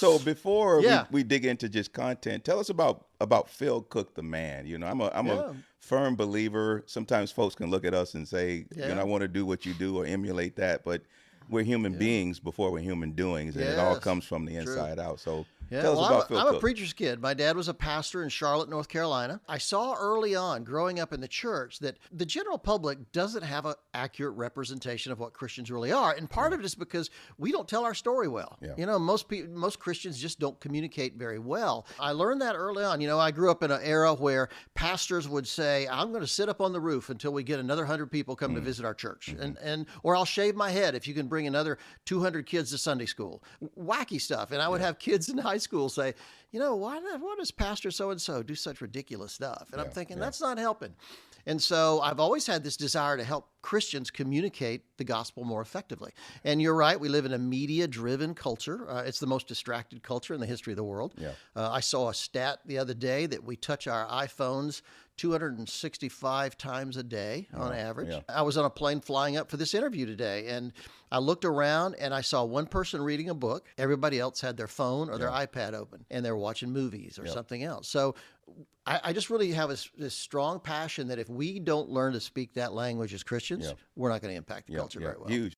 So before Yeah, we dig into just content, tell us about Phil Cook, the man. I'm a yeah, firm believer. Sometimes folks can look at us and say, I yeah, want to do what you do or emulate that, but we're human yeah. beings before we're human doings, and it all Yes, comes from the true. inside out. So Yeah, tell us well, I'm about a, Phil I'm a Cook. preacher's kid. My dad was a pastor in Charlotte, North Carolina. I saw early on, growing up in the church, that the general public doesn't have an accurate representation of what Christians really are, and part Yeah, of it is because we don't tell our story well. yeah, Most Christians just don't communicate very well. I learned that early on. I grew up in an era where pastors would say, "I'm going to sit up on the roof until we get another 100 people come to mm, visit our church, hmm, and or I'll shave my head if you can bring another 200 kids to Sunday school." Wacky stuff, and I would yeah, have kids in high school say, why does Pastor so and so do such ridiculous stuff? And I'm yeah, thinking, yeah, that's not helping. And so I've always had this desire to help Christians communicate the gospel more effectively. And you're right, we live in a media driven culture. It's the most distracted culture in the history of the world. yeah, I saw a stat the other day that we touch our iPhones 265 times a day on wow, average. yeah, I was on a plane flying up for this interview today, and I looked around and I saw one person reading a book. Everybody else had their phone or their yeah, iPad open, and they're watching movies or yeah, something else. So I just really have this strong passion that if we don't learn to speak that language as yeah. Christians, we're not going to impact the Yeah, culture yeah, very well. huge.